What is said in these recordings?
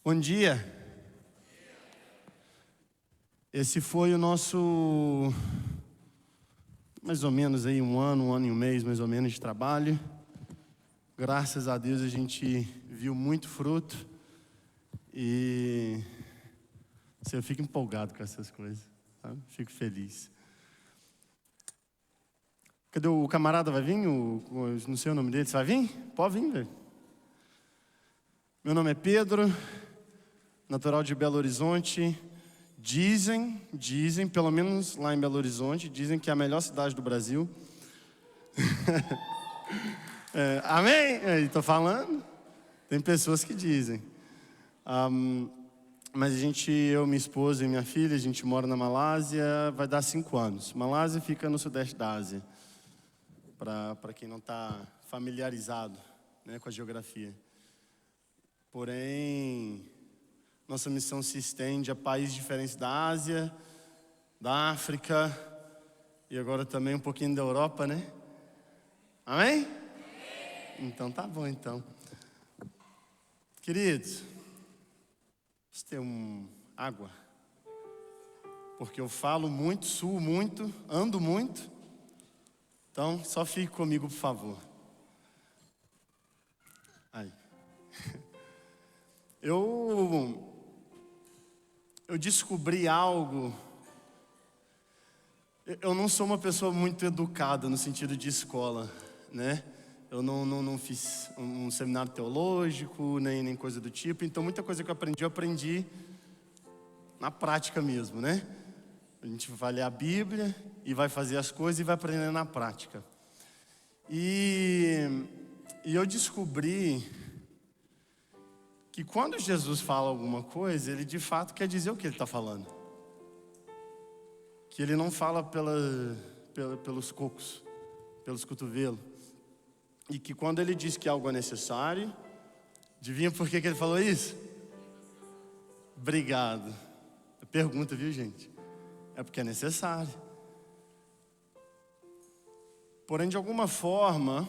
Bom dia. Esse foi o nosso, mais ou menos aí um ano e um mês mais ou menos de trabalho. Graças a Deus a gente viu muito fruto e eu fico empolgado com essas coisas, sabe? Fico feliz. Cadê o camarada? Vai vir? Não sei o nome dele, você vai vir? Pode vir, velho. Meu nome é Pedro, natural de Belo Horizonte. Dizem, pelo menos lá em Belo Horizonte, dizem que é a melhor cidade do Brasil. Amém? Estou falando. Tem pessoas que dizem. Mas eu, minha esposa e minha filha, a gente mora na Malásia, vai dar 5 anos. Malásia fica no sudeste da Ásia, para quem não está familiarizado, né, com a geografia. Porém, nossa missão se estende a países diferentes da Ásia, da África e agora também um pouquinho da Europa, né? Amém? Então tá bom, então. Queridos, você tem água? Porque eu falo muito, suo muito, ando muito. Então, só fique comigo, por favor. Aí. Eu descobri algo. Eu não sou uma pessoa muito educada no sentido de escola, né? Eu não fiz um seminário teológico, nem coisa do tipo. Então, muita coisa que eu aprendi na prática mesmo, né? A gente vai ler a Bíblia e vai fazer as coisas e vai aprender na prática. E eu descobri que quando Jesus fala alguma coisa, ele de fato quer dizer o que ele está falando. Que ele não fala pelos cocos, pelos cotovelos. E que quando ele diz que algo é necessário, adivinha por que ele falou isso? Obrigado. Pergunta, viu, gente? É porque é necessário. Porém, de alguma forma,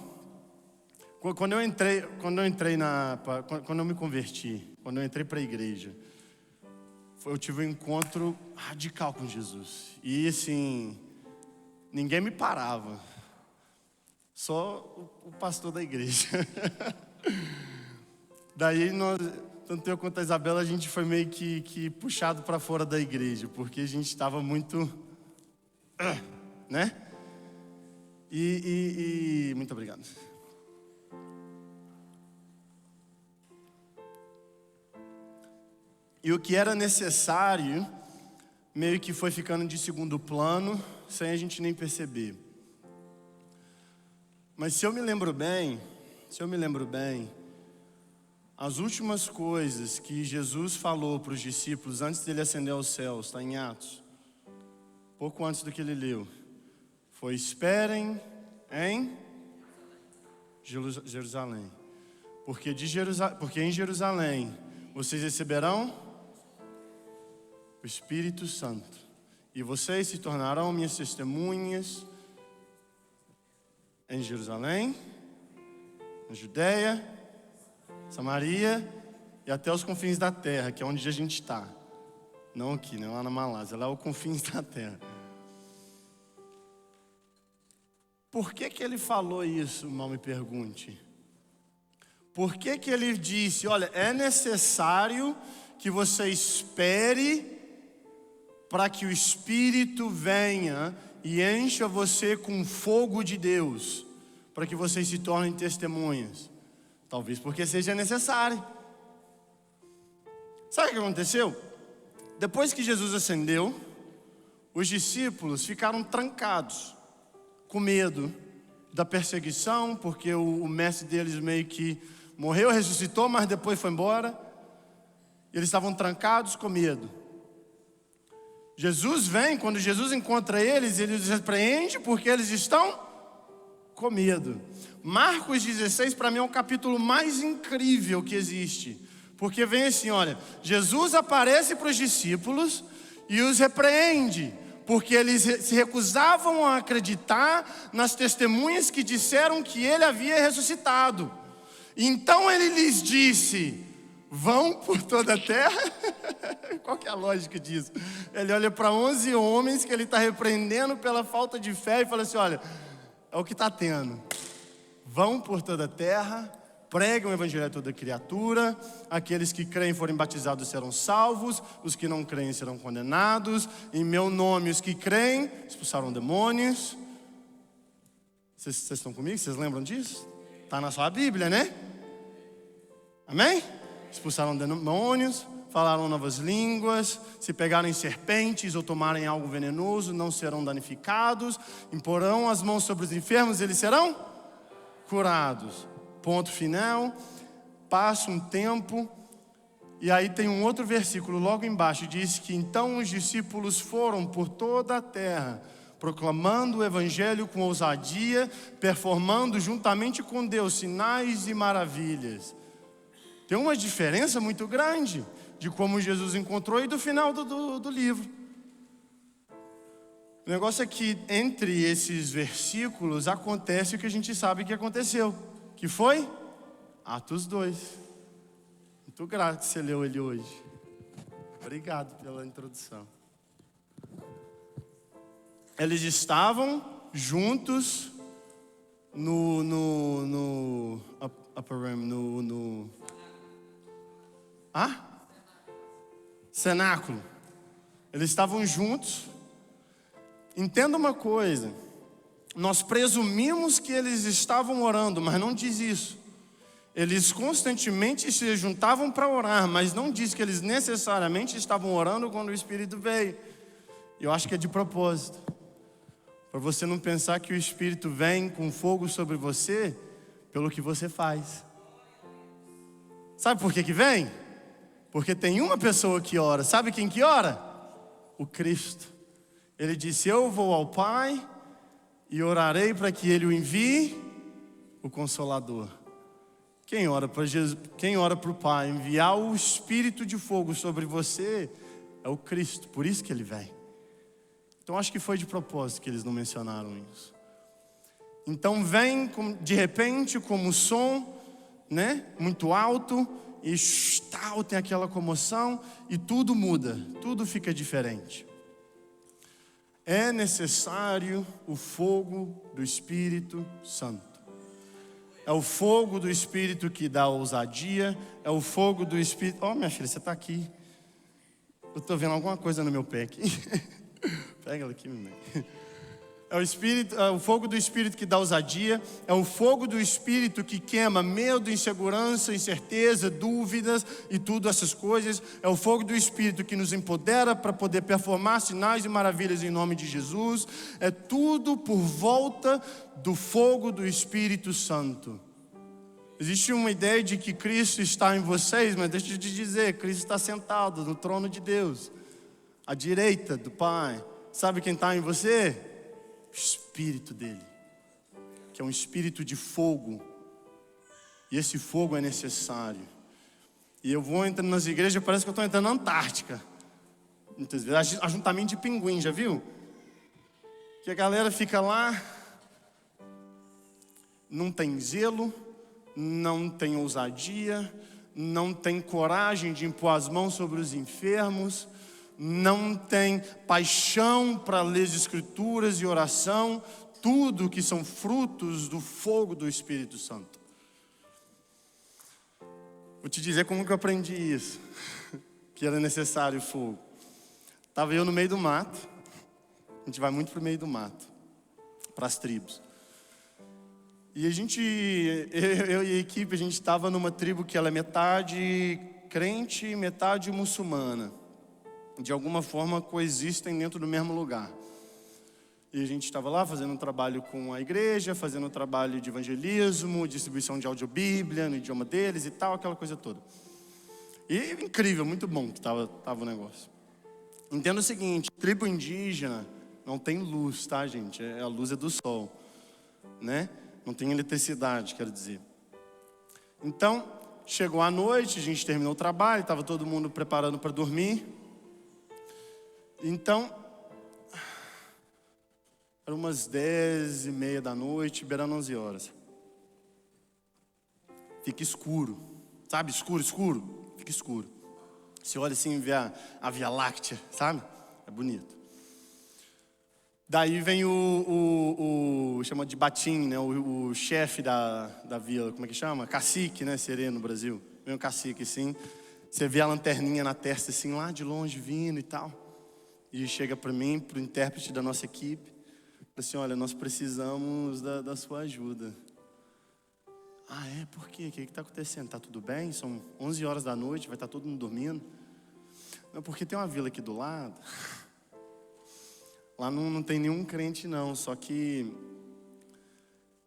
quando eu me converti, quando eu entrei para a igreja, eu tive um encontro radical com Jesus. E assim, ninguém me parava. Só o pastor da igreja. Daí, tanto eu quanto a Isabela, a gente foi meio que puxado para fora da igreja, porque a gente estava muito, né? Muito obrigado. E o que era necessário, meio que foi ficando de segundo plano, sem a gente nem perceber. Mas se eu me lembro bem, as últimas coisas que Jesus falou para os discípulos antes dele ascender aos céus, está em Atos, pouco antes do que ele leu, foi: esperem em Jerusalém, porque em Jerusalém vocês receberão o Espírito Santo, e vocês se tornarão minhas testemunhas em Jerusalém, na Judeia, Samaria e até os confins da terra, que é onde a gente está. Não aqui, né? Lá na Malásia, lá é os confins da terra. Por que ele falou isso, mal me pergunte? Por que ele disse: olha, é necessário que você espere para que o Espírito venha e encha você com fogo de Deus, para que vocês se tornem testemunhas? Talvez porque seja necessário. Sabe o que aconteceu? Depois que Jesus ascendeu, os discípulos ficaram trancados, com medo da perseguição, porque o mestre deles meio que morreu, ressuscitou, mas depois foi embora. Eles estavam trancados com medo. Jesus vem, quando Jesus encontra eles, ele os repreende porque eles estão com medo. Marcos 16 para mim é o capítulo mais incrível que existe, porque vem assim, olha, Jesus aparece para os discípulos e os repreende, porque eles se recusavam a acreditar nas testemunhas que disseram que ele havia ressuscitado. Então ele lhes disse: vão por toda a terra. Qual que é a lógica disso? Ele olha para 11 homens que ele está repreendendo pela falta de fé e fala assim, olha, é o que está tendo. Vão por toda a terra, pregam o evangelho a toda criatura, aqueles que creem e forem batizados serão salvos, os que não creem serão condenados, em meu nome os que creem expulsaram demônios. Vocês estão comigo? Vocês lembram disso? Está na sua Bíblia, né? Amém? Expulsaram demônios, falaram novas línguas, se pegarem serpentes ou tomarem algo venenoso, não serão danificados, imporão as mãos sobre os enfermos, eles serão curados. Ponto final. Passa um tempo, e aí tem um outro versículo logo embaixo, diz que então os discípulos foram por toda a terra, proclamando o evangelho com ousadia, performando juntamente com Deus sinais e maravilhas. Tem uma diferença muito grande de como Jesus encontrou e do final do livro. O negócio é que entre esses versículos acontece o que a gente sabe que aconteceu, que foi Atos 2. Muito grato que você leu ele hoje. Obrigado pela introdução. Eles estavam juntos no upper room, cenáculo. Eles estavam juntos. Entenda uma coisa, nós presumimos que eles estavam orando, mas não diz isso. Eles constantemente se juntavam para orar, mas não diz que eles necessariamente estavam orando quando o Espírito veio. Eu acho que é de propósito, para você não pensar que o Espírito vem com fogo sobre você pelo que você faz. Sabe por que vem? Porque tem uma pessoa que ora. Sabe quem que ora? O Cristo. Ele disse, eu vou ao Pai e orarei para que Ele o envie, o Consolador. Quem ora para Jesus, quem ora para o Pai enviar o Espírito de fogo sobre você é o Cristo, por isso que Ele vem. Então acho que foi de propósito que eles não mencionaram isso. Então vem de repente como som, né, muito alto, e tal, tem aquela comoção e tudo muda, tudo fica diferente. É necessário o fogo do Espírito Santo. É o fogo do Espírito que dá ousadia, é o fogo do Espírito... Oh, minha filha, você está aqui. Eu estou vendo alguma coisa no meu pé aqui. Pega ela aqui, minha mãe. É o fogo do Espírito que dá ousadia, é o fogo do Espírito que queima medo, insegurança, incerteza, dúvidas e tudo essas coisas. É o fogo do Espírito que nos empodera para poder performar sinais e maravilhas em nome de Jesus. É tudo por volta do fogo do Espírito Santo. Existe uma ideia de que Cristo está em vocês, mas deixa eu te dizer, Cristo está sentado no trono de Deus, à direita do Pai. Sabe quem está em você? O Espírito dele, que é um espírito de fogo, e esse fogo é necessário. E eu vou entrando nas igrejas, parece que eu estou entrando na Antártica, muitas vezes, ajuntamento de pinguim, já viu? Que a galera fica lá, não tem zelo, não tem ousadia, não tem coragem de impor as mãos sobre os enfermos, não tem paixão para ler as Escrituras e oração, tudo que são frutos do fogo do Espírito Santo. Vou te dizer como que eu aprendi isso, que era necessário fogo. Estava eu no meio do mato, a gente vai muito para o meio do mato, para as tribos. E eu e a equipe, a gente estava numa tribo que ela é metade crente e metade muçulmana. De alguma forma coexistem dentro do mesmo lugar. E a gente estava lá fazendo um trabalho com a igreja, fazendo um trabalho de evangelismo, distribuição de audiobíblia no idioma deles e tal, aquela coisa toda. E incrível, muito bom que estava o negócio. Entenda o seguinte, tribo indígena não tem luz, tá, gente? A luz é do sol, né? Não tem eletricidade, quero dizer. Então, chegou a noite, a gente terminou o trabalho, estava todo mundo preparando para dormir. Então, eram umas 10:30 da noite, beirando 11 horas. Fica escuro, sabe? Escuro. fica escuro. Você olha assim e vê a Via Láctea, sabe? É bonito. Daí vem chama de batim, né? O chefe da vila, como é que chama? Cacique, né? Seria no Brasil. Vem o cacique assim, você vê a lanterninha na testa assim, lá de longe vindo e tal. E chega para mim, para o intérprete da nossa equipe, assim, olha, nós precisamos da sua ajuda. Ah, é? Por quê? O que está acontecendo? Tá tudo bem? São 11 horas da noite, vai estar todo mundo dormindo. Não, porque tem uma vila aqui do lado. Lá não tem nenhum crente não, só que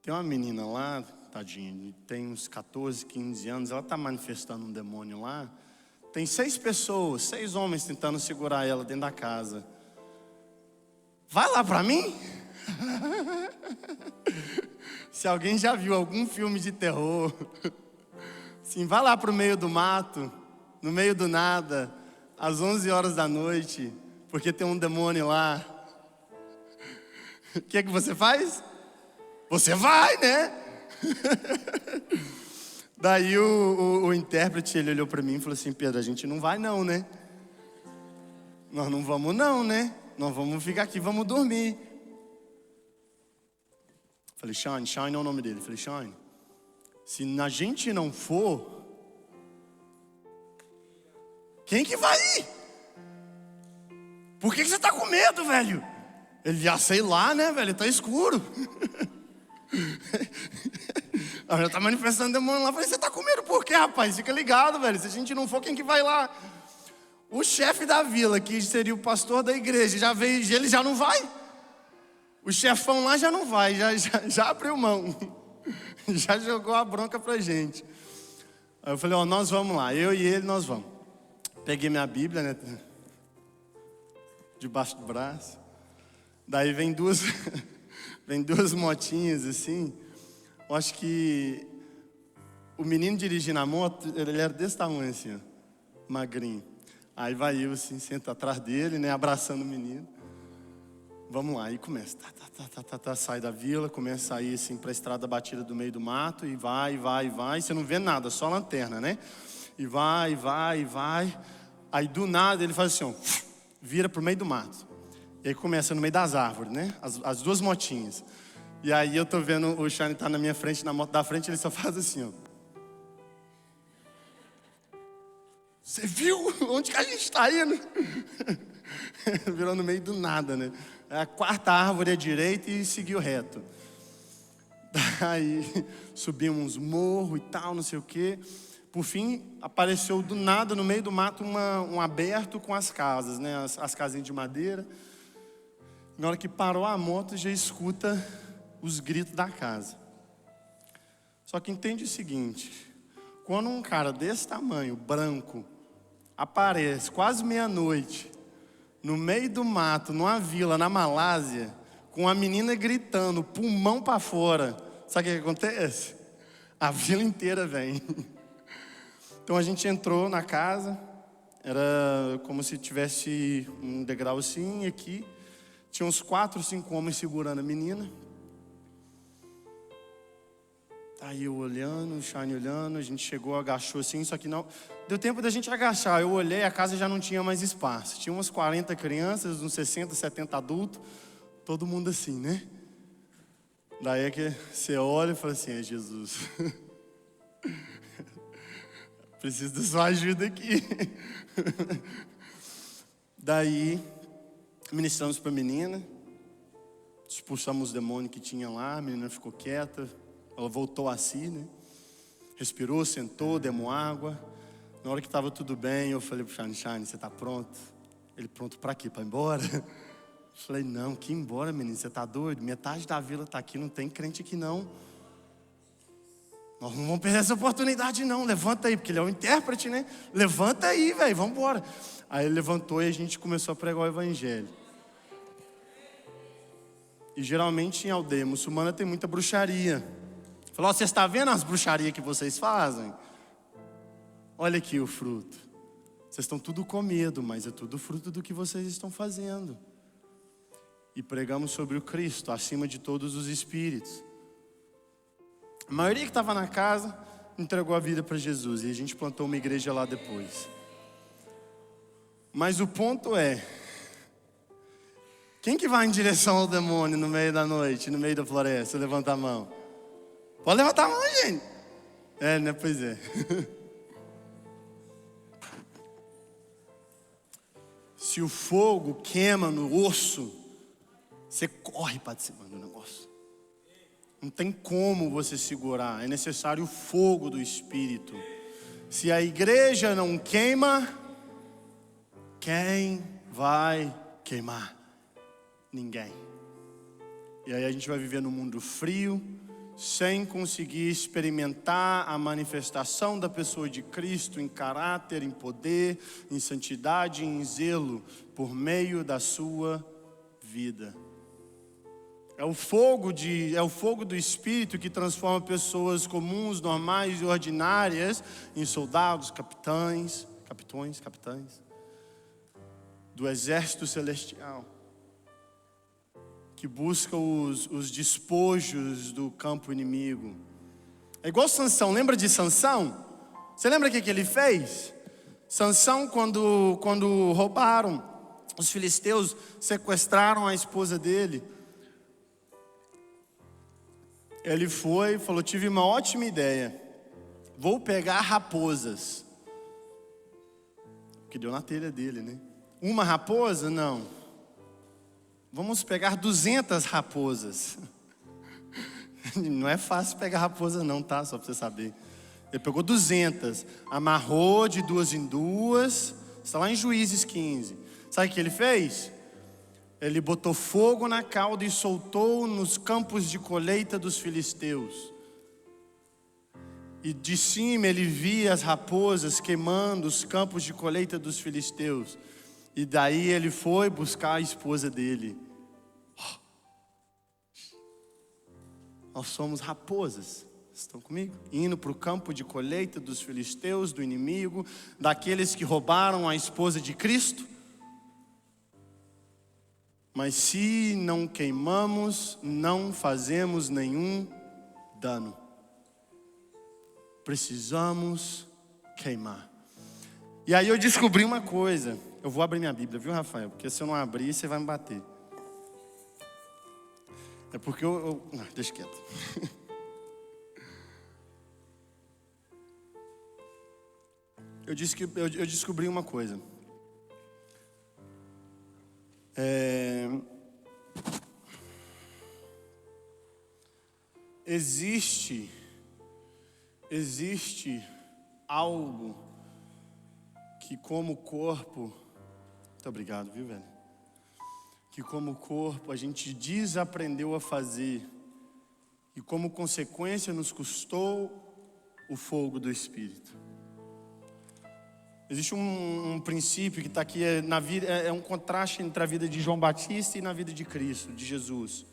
tem uma menina lá, tadinha, tem uns 14, 15 anos, ela está manifestando um demônio lá. Tem 6 pessoas, 6 homens tentando segurar ela dentro da casa. Vai lá para mim? Se alguém já viu algum filme de terror, assim, vai lá para o meio do mato, no meio do nada, às 11 horas da noite, porque tem um demônio lá. O que você faz? Você vai, né? Daí o intérprete, ele olhou para mim e falou assim, Pedro, a gente não vai não, né? Nós não vamos não, né? Nós vamos ficar aqui, vamos dormir. Falei, Shine é o nome dele. Falei, Shine, se a gente não for, quem que vai ir? Por que você tá com medo, velho? Ele já sei lá, né, velho? Tá escuro. Já tá manifestando demônio lá. Falei, você tá com medo por quê, rapaz? Fica ligado, velho. Se a gente não for, quem que vai lá? O chefe da vila, que seria o pastor da igreja, já veio, ele já não vai. O chefão lá já não vai, já abriu mão. Já jogou a bronca pra gente. Aí eu falei, ó, nós vamos lá. Eu e ele, nós vamos. Peguei minha Bíblia, né? Debaixo do braço. Daí vem duas motinhas assim. Eu acho que o menino dirigindo a moto, ele era desse tamanho assim, ó, magrinho. Aí vai eu assim, sento atrás dele, né, abraçando o menino. Vamos lá, aí começa, sai da vila, começa a ir assim para a estrada batida do meio do mato, e vai, você não vê nada, só lanterna, né? E vai. Aí do nada ele faz assim, ó, vira pro meio do mato. E aí começa no meio das árvores, né? As 2 motinhas. E aí eu tô vendo o Shane tá na minha frente, na moto da frente, ele só faz assim, ó. Você viu onde que a gente tá indo? Virou no meio do nada, né? A 4ª árvore à direita e seguiu reto. Daí subimos uns morros e tal, não sei o quê. Por fim, apareceu do nada, no meio do mato, um aberto com as casas, né? As casinhas de madeira. Na hora que parou a moto, já escuta os gritos da casa. Só que entende o seguinte, quando um cara desse tamanho, branco, aparece quase meia-noite, no meio do mato, numa vila na Malásia, com a menina gritando, pulmão para fora, sabe o que acontece? A vila inteira vem. Então a gente entrou na casa, era como se tivesse um degrau assim, aqui. Tinha uns 4, 5 homens segurando a menina. Aí eu olhando, o Shine olhando, a gente chegou, agachou assim, só que não... Deu tempo da gente agachar, eu olhei, a casa já não tinha mais espaço. Tinha umas 40 crianças, uns 60, 70 adultos, todo mundo assim, né? Daí é que você olha e fala assim, é Jesus. Preciso da sua ajuda aqui. Daí, ministramos para a menina, expulsamos os demônios que tinha lá, a menina ficou quieta, ela voltou a si, né? Respirou, sentou, demos água. Na hora que estava tudo bem, eu falei para o Shine, você está pronto? Ele, pronto para quê? Para ir embora? Eu falei, não, que ir embora, menino, você está doido? Metade da vila está aqui, não tem crente aqui não. Nós não vamos perder essa oportunidade não, levanta aí, porque ele é o intérprete, né? Levanta aí, velho, vamos embora. Aí ele levantou e a gente começou a pregar o evangelho. E geralmente em aldeia muçulmana tem muita bruxaria. Falou, você está vendo as bruxarias que vocês fazem? Olha aqui o fruto. Vocês estão tudo com medo, mas é tudo fruto do que vocês estão fazendo. E pregamos sobre o Cristo, acima de todos os espíritos. A maioria que estava na casa entregou a vida para Jesus e a gente plantou uma igreja lá depois. Mas o ponto é, quem que vai em direção ao demônio no meio da noite, no meio da floresta? Levanta a mão. Pode levantar a mão, gente. Né? Pois é. Se o fogo queima no osso, você corre para cima do negócio. Não tem como você segurar. É necessário o fogo do Espírito. Se a igreja não queima, quem vai queimar? Ninguém. E aí a gente vai viver num mundo frio, sem conseguir experimentar a manifestação da pessoa de Cristo em caráter, em poder, em santidade, em zelo, por meio da sua vida. É o fogo do Espírito que transforma pessoas comuns, normais e ordinárias em soldados, capitães do exército celestial, que busca os despojos do campo inimigo. É igual Sansão, lembra de Sansão? Você lembra o que ele fez? Sansão, quando roubaram, os filisteus sequestraram a esposa dele. Ele foi e falou, tive uma ótima ideia, vou pegar raposas. Que deu na telha dele, né? Uma raposa? Não. Vamos pegar 200 raposas. Não é fácil pegar raposa não, tá? Só para você saber. Ele pegou 200, amarrou de 2 em 2. Está lá em Juízes 15. Sabe o que ele fez? Ele botou fogo na cauda e soltou nos campos de colheita dos filisteus. E de cima ele via as raposas queimando os campos de colheita dos filisteus. E daí ele foi buscar a esposa dele. Nós somos raposas, estão comigo? Indo para o campo de colheita dos filisteus, do inimigo, daqueles que roubaram a esposa de Cristo. Mas se não queimamos, não fazemos nenhum dano. Precisamos queimar. E aí eu descobri uma coisa. Eu vou abrir minha Bíblia, viu, Rafael? Porque se eu não abrir, você vai me bater. É porque deixa quieto. Eu descobri uma coisa. Existe algo que como corpo, muito obrigado, viu, velho? Que como corpo a gente desaprendeu a fazer e como consequência nos custou o fogo do Espírito. Existe um princípio que está aqui na vida, é um contraste entre a vida de João Batista e na vida de Cristo, de Jesus.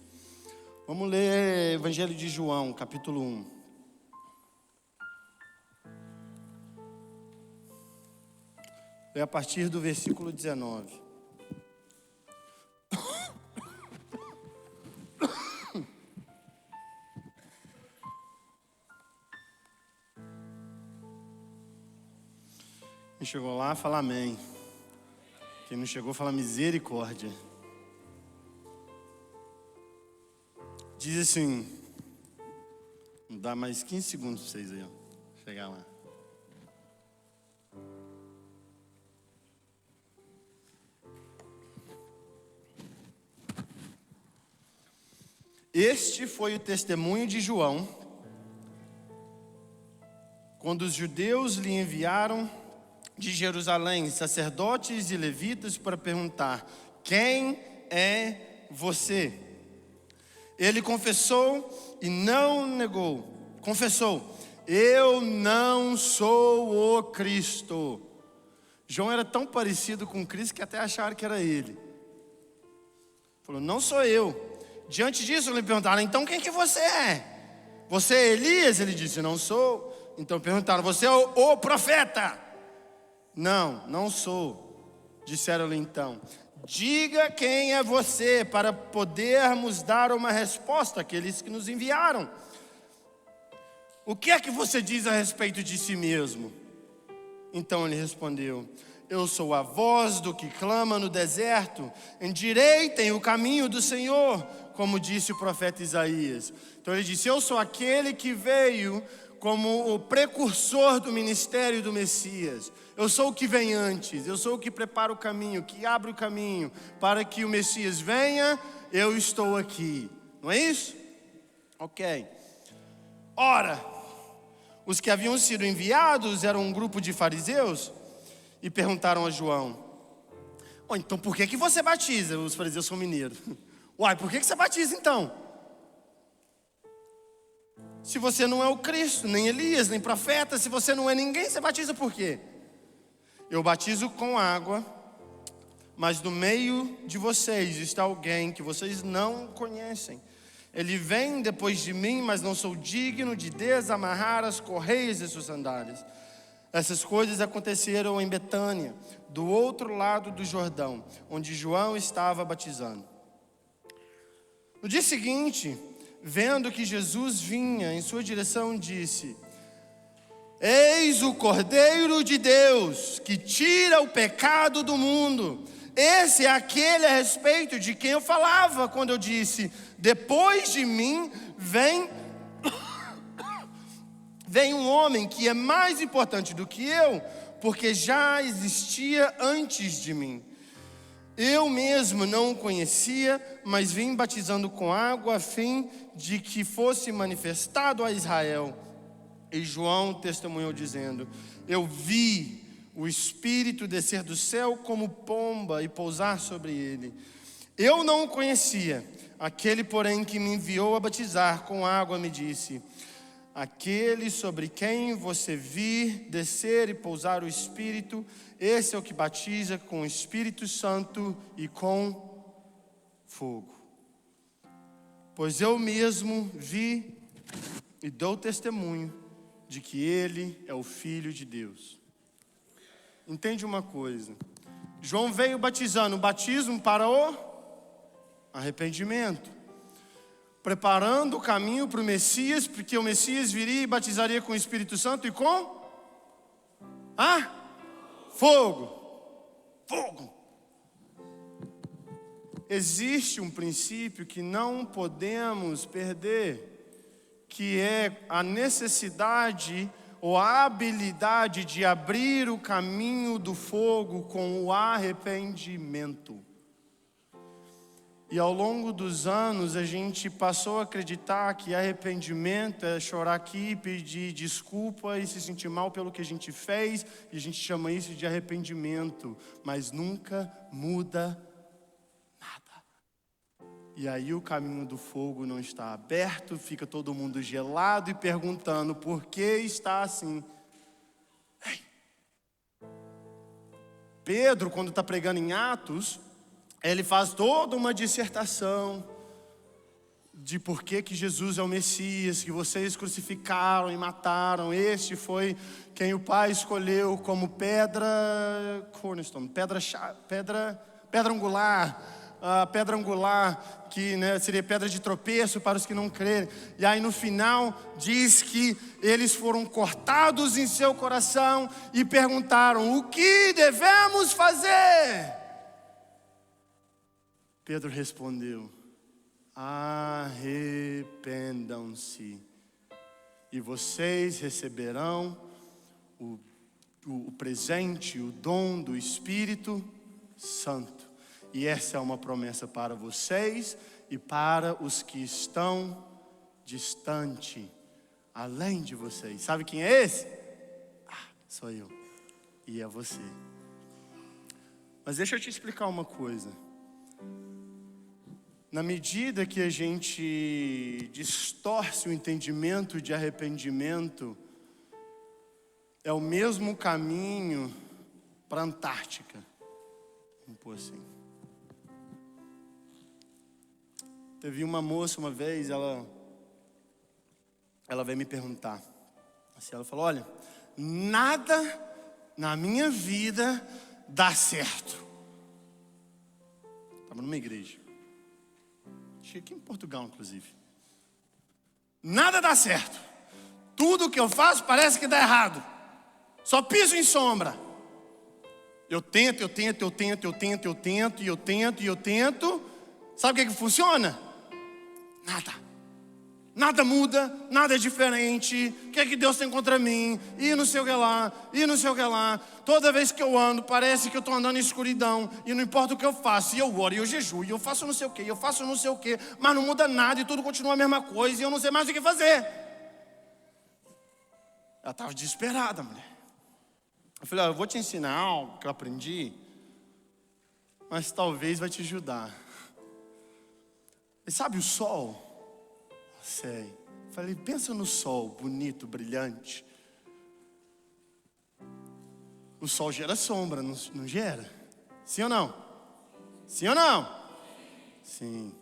Vamos ler Evangelho de João, capítulo 1. É a partir do versículo 19. Quem chegou lá, fala amém. Quem não chegou, fala misericórdia. Diz assim, vou dar mais 15 segundos para vocês aí, ó, chegar lá. Este foi o testemunho de João, quando os judeus lhe enviaram de Jerusalém sacerdotes e levitas para perguntar: quem é você? Ele confessou e não negou. Confessou: eu não sou o Cristo. João era tão parecido com Cristo que até acharam que era ele. Falou: não sou eu. Diante disso, lhe perguntaram: então quem que você é? Você é Elias? Ele disse: não sou. Então perguntaram: você é o profeta? Não, não sou. Disseram-lhe então: diga quem é você, para podermos dar uma resposta àqueles que nos enviaram. o que é que você diz a respeito de si mesmo? Então ele respondeu: eu sou a voz do que clama no deserto, endireitem o caminho do Senhor, como disse o profeta Isaías. Então ele disse: eu sou aquele que veio como o precursor do ministério do Messias. Eu sou o que vem antes, eu sou o que prepara o caminho, que abre o caminho para que o Messias venha. Eu estou aqui, não é isso? Ok. Ora, os que haviam sido enviados eram um grupo de fariseus e perguntaram a João: então por que você batiza? Os fariseus são mineiros. Uai, por que você batiza então? Se você não é o Cristo, nem Elias, nem profeta, se você não é ninguém, você batiza por quê? Eu batizo com água, mas no meio de vocês está alguém que vocês não conhecem. Ele vem depois de mim, mas não sou digno de desamarrar as correias de suas sandálias. Essas coisas aconteceram em Betânia, do outro lado do Jordão, onde João estava batizando. No dia seguinte, vendo que Jesus vinha em sua direção, disse: eis o Cordeiro de Deus, que tira o pecado do mundo. Esse é aquele a respeito de quem eu falava quando eu disse: depois de mim vem um homem que é mais importante do que eu, porque já existia antes de mim. Eu mesmo não o conhecia, mas vim batizando com água a fim de que fosse manifestado a Israel. E João testemunhou dizendo: eu vi o Espírito descer do céu como pomba e pousar sobre ele. Eu não o conhecia. Aquele, porém, que me enviou a batizar com água me disse: aquele sobre quem você vir descer e pousar o Espírito, esse é o que batiza com o Espírito Santo e com fogo. Pois eu mesmo vi e dou testemunho de que ele é o Filho de Deus. Entende uma coisa? João veio batizando, o batismo para o arrependimento, preparando o caminho para o Messias, porque o Messias viria e batizaria com o Espírito Santo e com fogo. Fogo. Existe um princípio que não podemos perder, que é a necessidade ou a habilidade de abrir o caminho do fogo com o arrependimento. E ao longo dos anos a gente passou a acreditar que arrependimento é chorar aqui, pedir desculpa e se sentir mal pelo que a gente fez, e a gente chama isso de arrependimento, mas nunca muda nada. E aí o caminho do fogo não está aberto, fica todo mundo gelado e perguntando por que está assim. Pedro, quando está pregando em Atos, ele faz toda uma dissertação de por que Jesus é o Messias, que vocês crucificaram e mataram. Este foi quem o Pai escolheu como pedra angular, que seria pedra de tropeço para os que não crerem. E aí no final diz que eles foram cortados em seu coração e perguntaram: o que devemos fazer? Pedro respondeu: arrependam-se e vocês receberão o presente, o dom do Espírito Santo. E essa é uma promessa para vocês e para os que estão distante, além de vocês. Sabe quem é esse? Sou eu. E é você. Mas deixa eu te explicar uma coisa. Na medida que a gente distorce o entendimento de arrependimento, é o mesmo caminho para a Antártica. Vamos pôr assim. Teve uma moça uma vez, ela veio me perguntar. Assim, ela falou: olha, nada na minha vida dá certo. Estava numa igreja. Cheguei aqui em Portugal, inclusive. Nada dá certo. Tudo que eu faço parece que dá errado. Só piso em sombra. Eu tento. Sabe o que funciona? Nada muda, nada é diferente. O que é que Deus tem contra mim? E não sei o que lá. Toda vez que eu ando, parece que eu estou andando em escuridão. E não importa o que eu faço. E eu oro, e eu jejuo, e eu faço não sei o que, mas não muda nada e tudo continua a mesma coisa. E eu não sei mais o que fazer. Ela estava desesperada, mulher. Eu falei, eu vou te ensinar algo que eu aprendi, mas talvez vai te ajudar. E sabe o sol? Sei. Falei, pensa no sol, bonito, brilhante. O sol gera sombra, não gera? Sim ou não? Sim ou não? Sim.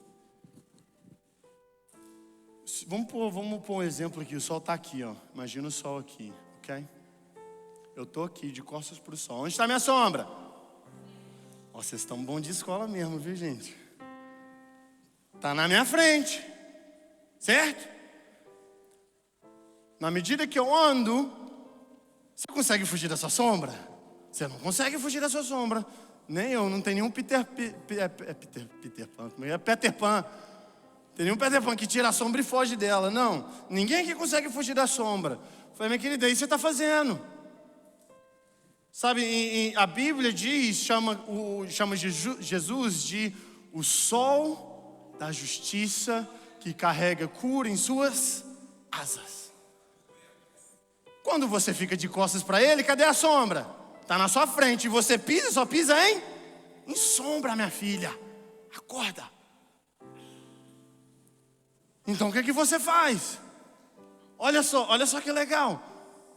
Vamos pôr um exemplo aqui. O sol está aqui, ó. Imagina o sol aqui, ok? Eu estou aqui de costas para o sol. Onde está minha sombra? Ó, vocês estão bons de escola mesmo, viu, gente? Está na minha frente. Certo? Na medida que eu ando, você consegue fugir da sua sombra? Você não consegue fugir da sua sombra. Nem eu, não tem nenhum Peter Pan. Tem nenhum Peter Pan que tira a sombra e foge dela. Não, ninguém aqui consegue fugir da sombra. Eu falei, minha querida, isso você está fazendo. Sabe, a Bíblia diz, chama Jesus de o sol da justiça que carrega cura em suas asas. Quando você fica de costas para ele, cadê a sombra? Está na sua frente e você só pisa em sombra, minha filha. Acorda. Então o que você faz? Olha só que legal.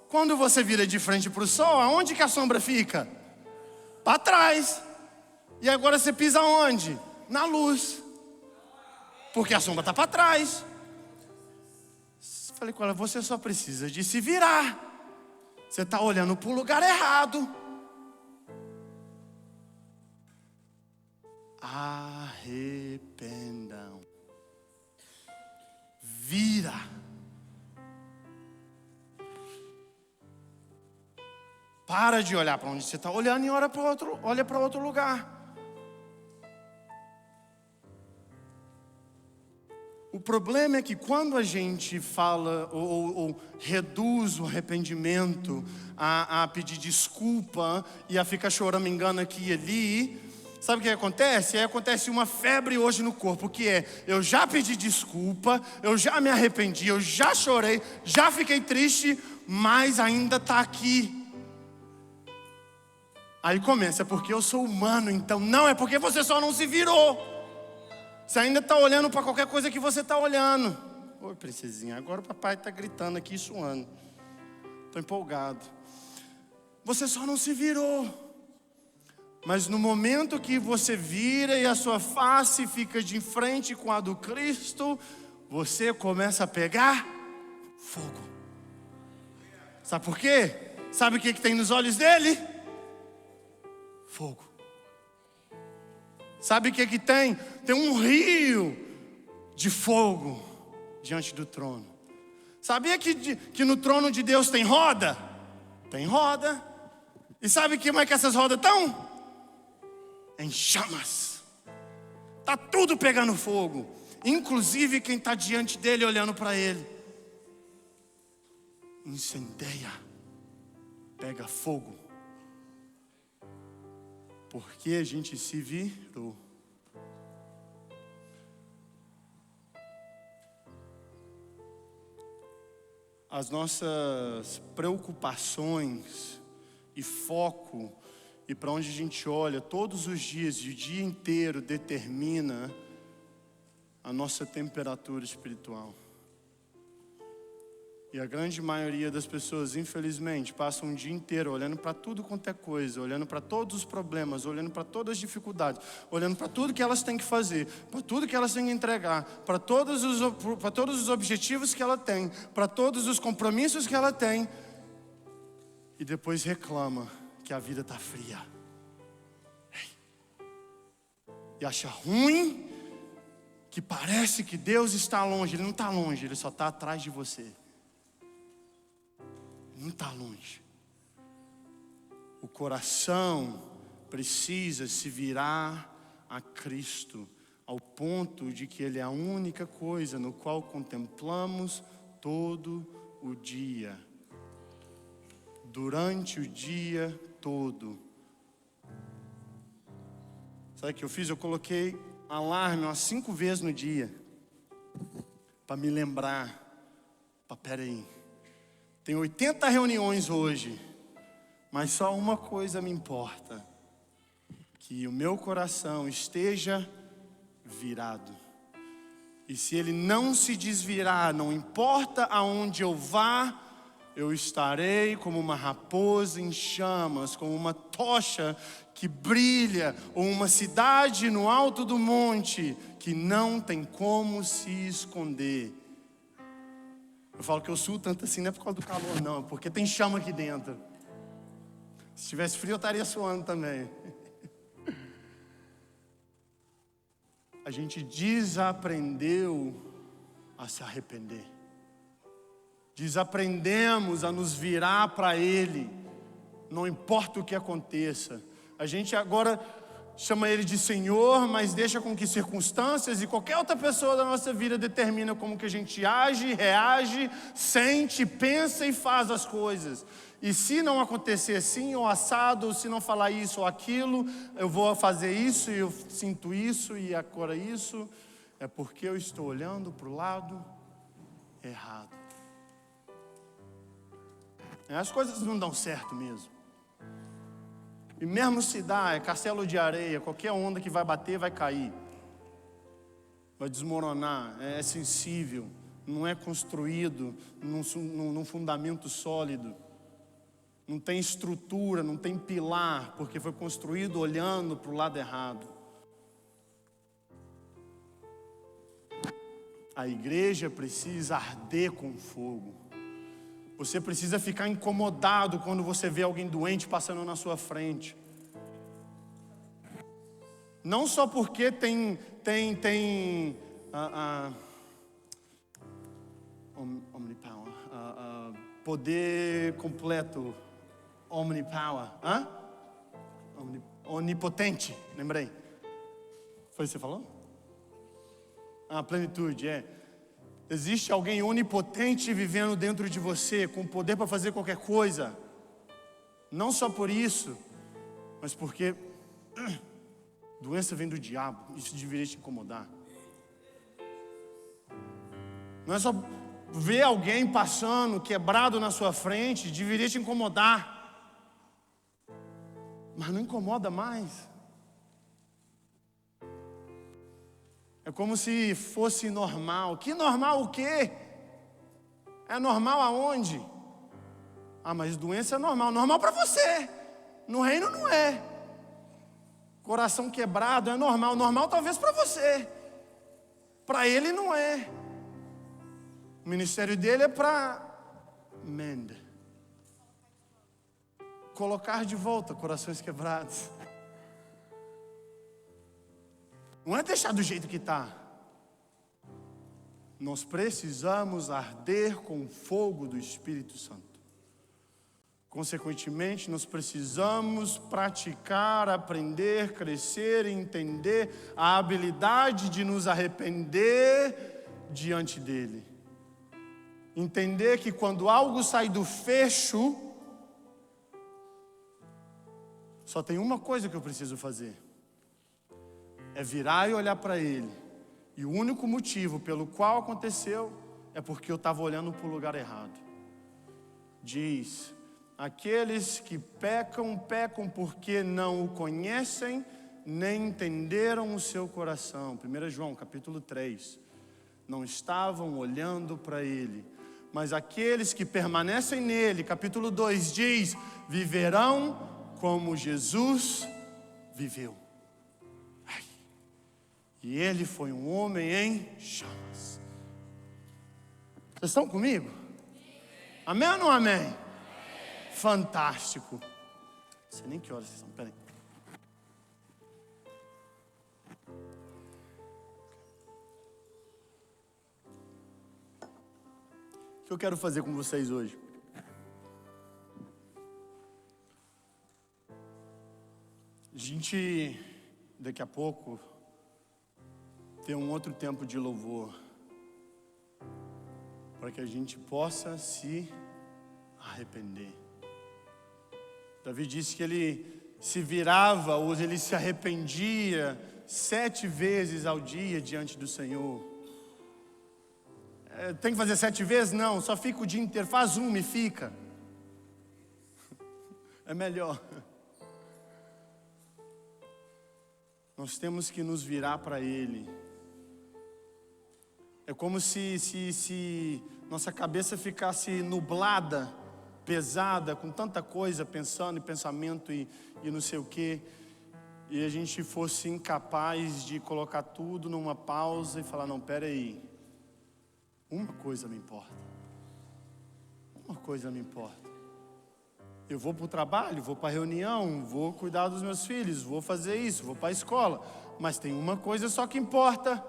Quando você vira de frente para o sol, aonde que a sombra fica? Para trás. E agora você pisa onde? Na luz. Porque a sombra está para trás. Falei com ela, você só precisa de se virar. Você está olhando para o lugar errado. Arrependam. Vira. Para de olhar para onde você está olhando e olha para outro lugar. O problema é que quando a gente fala ou reduz o arrependimento a pedir desculpa e a ficar choramingando aqui e ali, sabe o que acontece? Aí acontece uma febre hoje no corpo, que é, eu já pedi desculpa, eu já me arrependi, eu já chorei, já fiquei triste, mas ainda está aqui. Aí começa, é porque eu sou humano, então não, é porque você só não se virou. Você ainda está olhando para qualquer coisa que você está olhando. Oi, princesinha, agora o papai está gritando aqui, suando. Estou empolgado. Você só não se virou. Mas no momento que você vira e a sua face fica de frente com a do Cristo, você começa a pegar fogo. Sabe por quê? Sabe o que tem nos olhos dele? Fogo. Sabe o que tem? Tem um rio de fogo diante do trono. Sabia que no trono de Deus tem roda? Tem roda. E sabe como é que essas rodas estão? Em chamas. Está tudo pegando fogo. Inclusive quem está diante dele olhando para ele. Incendeia. Pega fogo. Porque a gente se virou. As nossas preocupações e foco e para onde a gente olha todos os dias e o dia inteiro determina a nossa temperatura espiritual. E a grande maioria das pessoas, infelizmente, passam um dia inteiro olhando para tudo quanto é coisa, olhando para todos os problemas, olhando para todas as dificuldades, olhando para tudo que elas têm que fazer, para tudo que elas têm que entregar, para todos os objetivos que ela tem, para todos os compromissos que ela tem, e depois reclama que a vida está fria. E acha ruim que parece que Deus está longe. Ele não está longe, Ele só está atrás de você. não está longe. O coração precisa se virar a Cristo, ao ponto de que Ele é a única coisa no qual contemplamos todo o dia. Durante o dia todo. Sabe o que eu fiz? Eu coloquei alarme umas 5 vezes no dia, para me lembrar. Peraí, tem 80 reuniões hoje, mas só uma coisa me importa: que o meu coração esteja virado. E se ele não se desvirar, não importa aonde eu vá, eu estarei como uma raposa em chamas, como uma tocha que brilha, ou uma cidade no alto do monte que não tem como se esconder. Eu falo que eu suo tanto assim, não é por causa do calor não, porque tem chama aqui dentro. Se tivesse frio eu estaria suando também. A gente desaprendeu a se arrepender. Desaprendemos a nos virar para Ele, não importa o que aconteça. A gente agora chama Ele de Senhor, mas deixa com que circunstâncias e qualquer outra pessoa da nossa vida determina como que a gente age, reage, sente, pensa e faz as coisas. E se não acontecer assim ou assado, ou se não falar isso ou aquilo, eu vou fazer isso e eu sinto isso e agora isso, é porque eu estou olhando para o lado errado. As coisas não dão certo mesmo. E mesmo se dá, é castelo de areia, qualquer onda que vai bater vai cair, vai desmoronar, é sensível, não é construído num fundamento sólido, não tem estrutura, não tem pilar, porque foi construído olhando para o lado errado. A igreja precisa arder com fogo. Você precisa ficar incomodado quando você vê alguém doente passando na sua frente. Não só porque tem omnipower, poder completo, omnipower, onipotente, lembrei. Foi isso que você falou? Plenitude, Existe alguém onipotente vivendo dentro de você, com poder para fazer qualquer coisa. Não só por isso, mas porque doença vem do diabo. Isso deveria te incomodar. Não é só ver alguém passando, quebrado na sua frente, deveria te incomodar. Mas não incomoda mais. É como se fosse normal. Que normal o quê? É normal aonde? Mas doença é normal. Normal para você. No reino não é. Coração quebrado é normal. Normal talvez para você. Para ele não é. O ministério dele é para mend. Colocar de volta corações quebrados. Não é deixar do jeito que está. Nós precisamos arder com o fogo do Espírito Santo. Consequentemente, nós precisamos praticar, aprender, crescer e entender a habilidade de nos arrepender diante dele. Entender que quando algo sai do fecho, só tem uma coisa que eu preciso fazer. É virar e olhar para ele. E o único motivo pelo qual aconteceu é porque eu estava olhando para o lugar errado. Diz: aqueles que pecam, pecam porque não o conhecem, nem entenderam o seu coração. 1 João capítulo 3. Não estavam olhando para ele. Mas aqueles que permanecem nele, capítulo 2 diz: viverão como Jesus viveu. E ele foi um homem em chamas. Vocês estão comigo? Amém ou não amém? Fantástico. Não sei nem que horas vocês estão, peraí. O que eu quero fazer com vocês hoje? gente, daqui a pouco, tem um outro tempo de louvor, para que a gente possa se arrepender. Davi disse que ele se virava, ou ele se arrependia 7 vezes ao dia diante do Senhor. Tem que fazer 7 vezes? Não, só fica o dia inteiro. Faz uma e fica. É melhor. Nós temos que nos virar para Ele. É como se nossa cabeça ficasse nublada, pesada, com tanta coisa, pensando em pensamento e não sei o quê, e a gente fosse incapaz de colocar tudo numa pausa e falar, não, pera aí, uma coisa me importa. Uma coisa me importa. Eu vou para o trabalho, vou para a reunião, vou cuidar dos meus filhos, vou fazer isso, vou para a escola, mas tem uma coisa só que importa.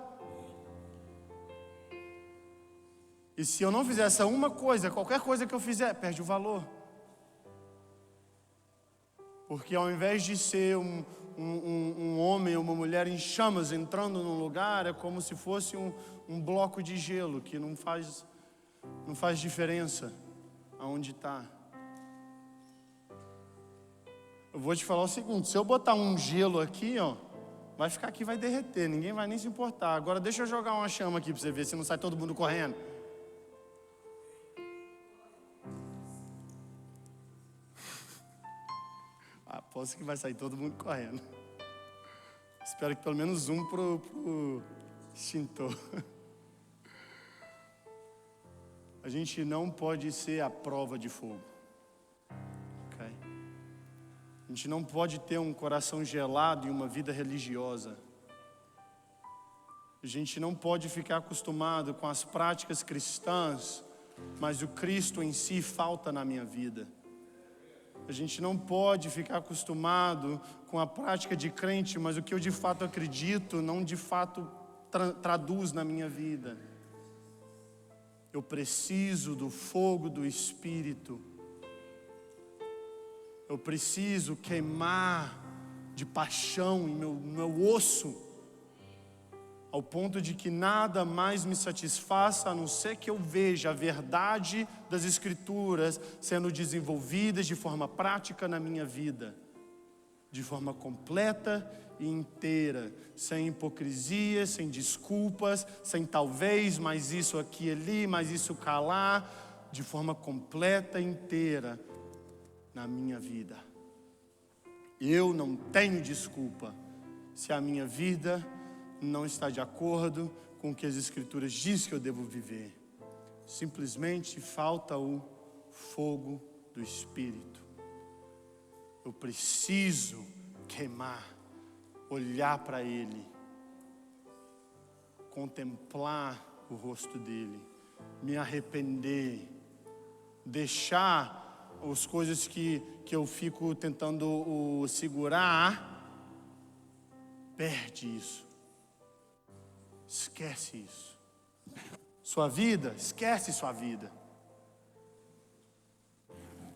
E se eu não fizer essa uma coisa, qualquer coisa que eu fizer, perde o valor. Porque ao invés de ser um homem ou uma mulher em chamas entrando num lugar, é como se fosse um bloco de gelo que não faz diferença aonde está. Eu vou te falar o seguinte, se eu botar um gelo aqui, ó, vai ficar aqui, vai derreter, ninguém vai nem se importar. Agora deixa eu jogar uma chama aqui para você ver se não sai todo mundo correndo. Aposto que vai sair todo mundo correndo. Espero que pelo menos um pro extintor. A gente não pode ser a prova de fogo. Okay? A gente não pode ter um coração gelado e uma vida religiosa. A gente não pode ficar acostumado com as práticas cristãs, mas o Cristo em si falta na minha vida. A gente não pode ficar acostumado com a prática de crente, mas o que eu de fato acredito não de fato traduz na minha vida. Eu preciso do fogo do Espírito. Eu preciso queimar de paixão em meu osso, ao ponto de que nada mais me satisfaça a não ser que eu veja a verdade das Escrituras sendo desenvolvidas de forma prática na minha vida, de forma completa e inteira, sem hipocrisia, sem desculpas, sem talvez, mais isso aqui e ali, mais isso calar, de forma completa e inteira na minha vida. Eu não tenho desculpa se a minha vida não está de acordo com o que as Escrituras dizem que eu devo viver. Simplesmente falta o fogo do Espírito. Eu preciso queimar, olhar para Ele, contemplar o rosto dEle, me arrepender, deixar as coisas que eu fico tentando segurar, perde isso. Esquece isso. Sua vida, esquece sua vida.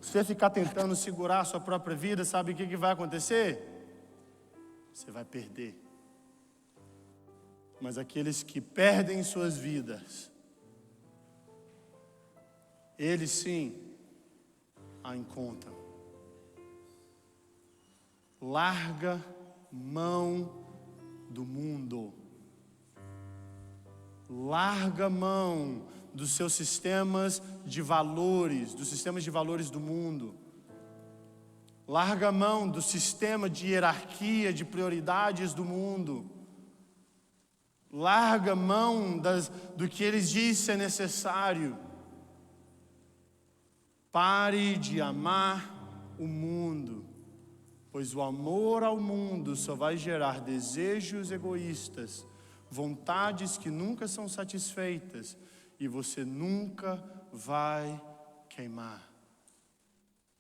Se você ficar tentando segurar a sua própria vida, sabe o que vai acontecer? Você vai perder. Mas aqueles que perdem suas vidas, eles sim a encontram. Larga mão do mundo. Larga mão dos seus sistemas de valores, dos sistemas de valores do mundo. Larga mão do sistema de hierarquia, de prioridades do mundo. Larga mão do que eles dizem ser necessário. Pare de amar o mundo, pois o amor ao mundo só vai gerar desejos egoístas, vontades que nunca são satisfeitas, e você nunca vai queimar.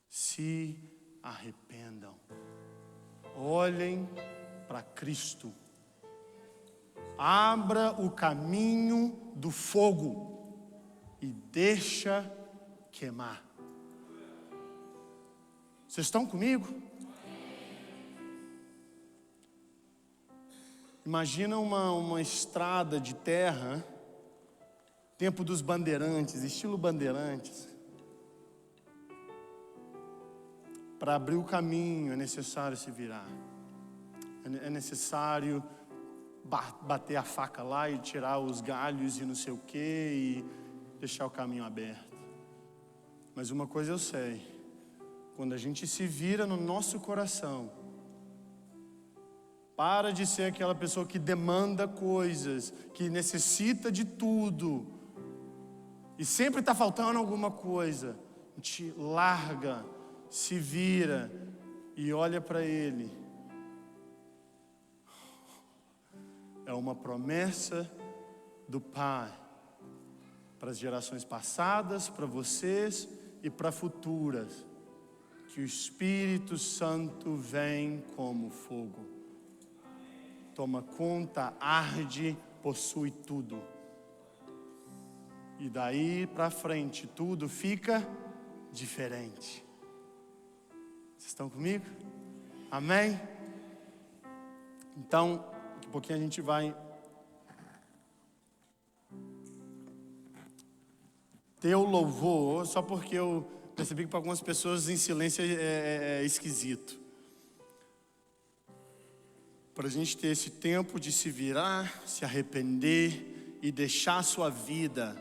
Se arrependam. Olhem para Cristo. Abra o caminho do fogo e deixa queimar. Vocês estão comigo? Imagina uma estrada de terra, tempo dos bandeirantes, estilo bandeirantes. Para abrir o caminho é necessário se virar. É necessário bater a faca lá e tirar os galhos e não sei o quê e deixar o caminho aberto. Mas uma coisa eu sei, quando a gente se vira no nosso coração, para de ser aquela pessoa que demanda coisas, que necessita de tudo e sempre está faltando alguma coisa. A gente larga, se vira e olha para Ele. É uma promessa do Pai para as gerações passadas, para vocês e para futuras, que o Espírito Santo vem como fogo, toma conta, arde, possui tudo, e daí para frente tudo fica diferente. Vocês estão comigo? Amém? Então, daqui a pouquinho a gente vai ter o louvor, só porque eu percebi que para algumas pessoas em silêncio é esquisito. Para a gente ter esse tempo de se virar, se arrepender e deixar a sua vida,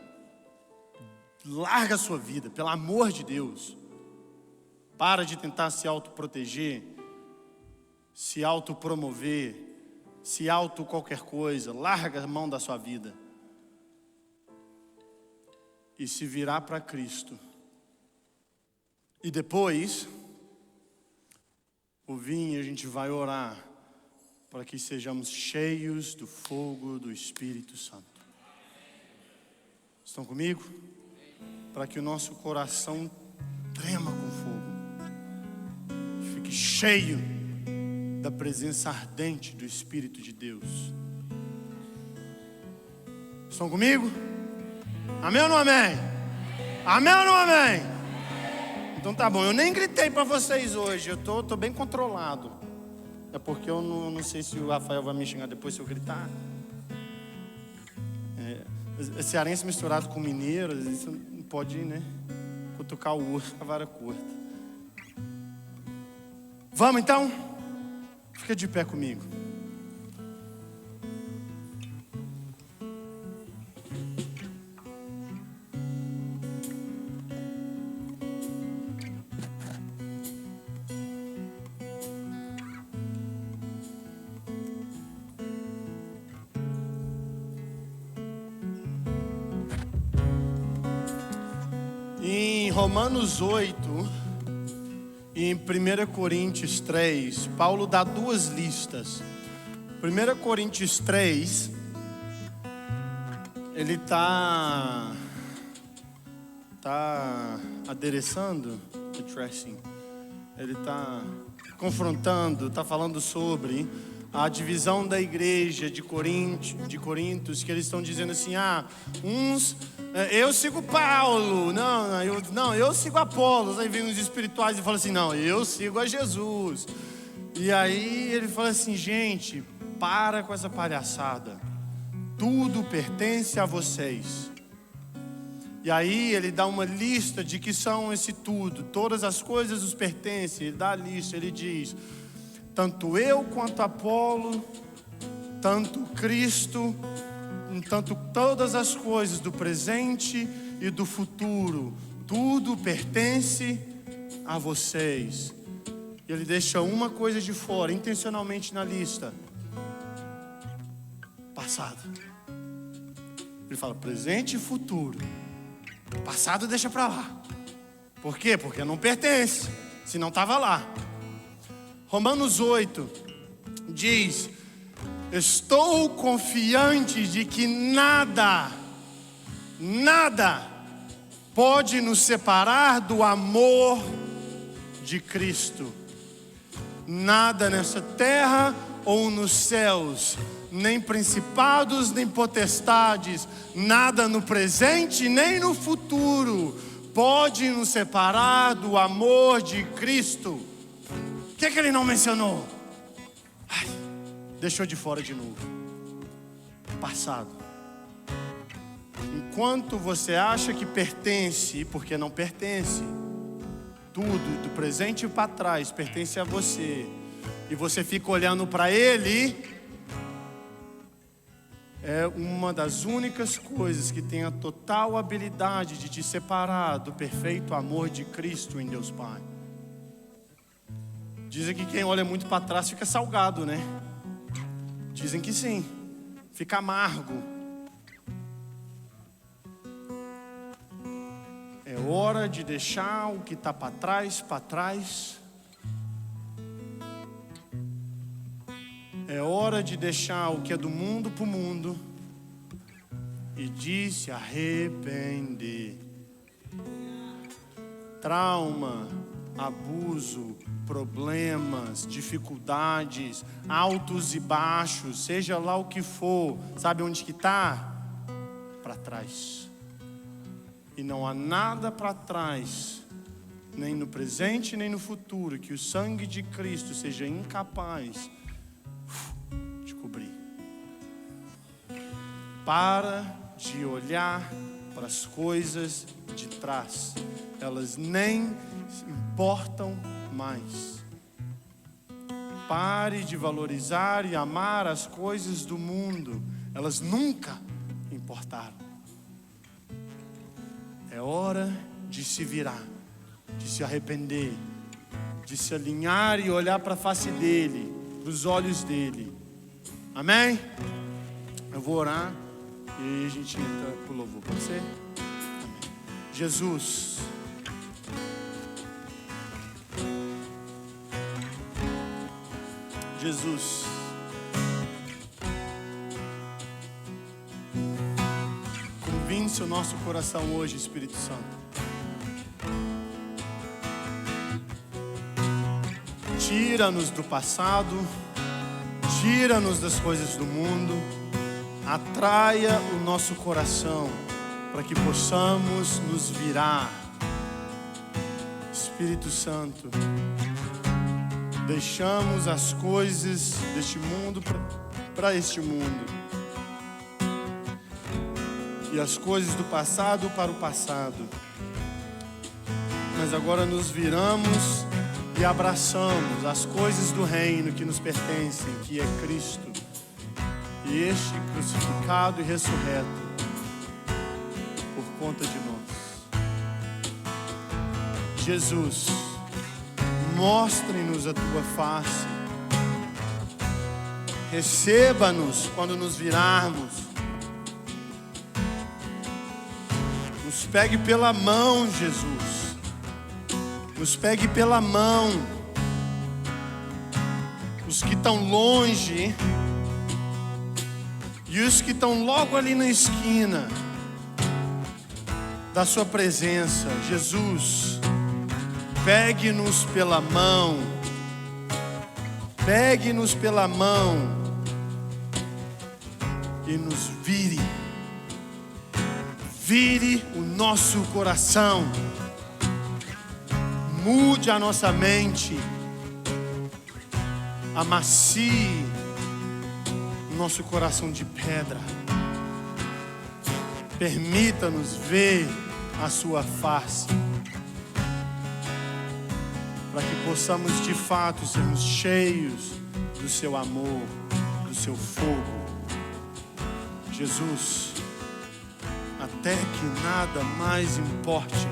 larga a sua vida, pelo amor de Deus. Para de tentar se autoproteger, se autopromover, se auto qualquer coisa, larga a mão da sua vida. E se virar para Cristo. E depois, o vinho, a gente vai orar para que sejamos cheios do fogo do Espírito Santo. Estão comigo? Para que o nosso coração trema com fogo, fique cheio da presença ardente do Espírito de Deus. Estão comigo? Amém ou não amém? Amém ou não amém? Então tá bom, eu nem gritei para vocês hoje, eu tô bem controlado. É porque eu não sei se o Rafael vai me xingar depois se eu gritar. Cearense misturado com mineiro, isso não pode, né? Cutucar o urso com a vara curta. Vamos então? Fica de pé comigo. Em Romanos 8 e em 1 Coríntios 3, Paulo dá duas listas. 1 Coríntios 3, ele tá adereçando, addressing. Ele tá confrontando, tá falando sobre a divisão da igreja de Coríntios, que eles estão dizendo assim: eu sigo Paulo, eu sigo Apolos. Aí vem os espirituais e falam assim: não, eu sigo a Jesus. E aí ele fala assim: gente, para com essa palhaçada, tudo pertence a vocês. E aí ele dá uma lista de que são esse tudo, todas as coisas os pertencem. Ele dá a lista, ele diz: tanto eu quanto Apolo, tanto Cristo, tanto todas as coisas do presente e do futuro, tudo pertence a vocês. E ele deixa uma coisa de fora, intencionalmente na lista: passado. Ele fala presente e futuro. Passado deixa para lá. Por quê? Porque não pertence, senão estava lá. Romanos 8 diz: estou confiante de que nada pode nos separar do amor de Cristo. Nada nessa terra ou nos céus, nem principados, nem potestades, nada no presente, nem no futuro, pode nos separar do amor de Cristo. O que ele não mencionou? deixou de fora de novo. Passado. Enquanto você acha que pertence, porque não pertence, tudo, do presente para trás, pertence a você, e você fica olhando para ele, é uma das únicas coisas que tem a total habilidade de te separar do perfeito amor de Cristo em Deus Pai. Dizem que quem olha muito para trás fica salgado, né? Dizem que sim, fica amargo. É hora de deixar o que está para trás, para trás. É hora de deixar o que é do mundo para o mundo e de se arrepender. Trauma, abuso, problemas, dificuldades, altos e baixos, seja lá o que for, sabe onde que está? Para trás. E não há nada para trás, nem no presente nem no futuro, que o sangue de Cristo seja incapaz de cobrir. Para de olhar para as coisas de trás, elas nem importam mais. Pare de valorizar e amar as coisas do mundo, elas nunca importaram. É hora de se virar, de se arrepender, de se alinhar e olhar para a face dele, para os olhos dele. Amém? Eu vou orar e a gente entra para o louvor. Pode ser? Amém. Jesus, Jesus, convince o nosso coração hoje, Espírito Santo. Tira-nos do passado, tira-nos das coisas do mundo, atraia o nosso coração para que possamos nos virar. Espírito Santo, deixamos as coisas deste mundo para este mundo. E as coisas do passado para o passado. Mas agora nos viramos e abraçamos as coisas do reino que nos pertencem, que é Cristo. E este crucificado e ressurreto por conta de nós. Jesus, mostre-nos a tua face. Receba-nos quando nos virarmos. Nos pegue pela mão, Jesus. Nos pegue pela mão. Os que estão longe e os que estão logo ali na esquina da sua presença. Jesus, pegue-nos pela mão. Pegue-nos pela mão e nos vire. Vire o nosso coração. Mude a nossa mente. Amacie o nosso coração de pedra. Permita-nos ver a sua face, para que possamos de fato sermos cheios do seu amor, do seu fogo. Jesus, até que nada mais importe,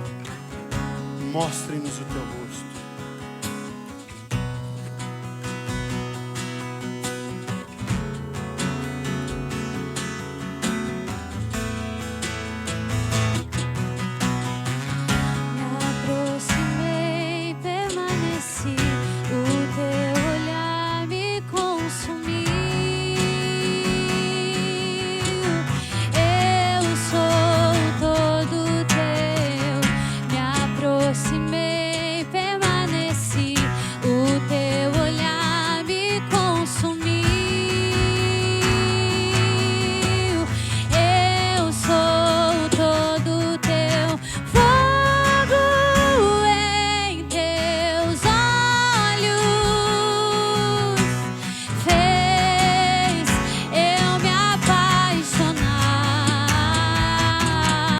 mostre-nos o teu rosto.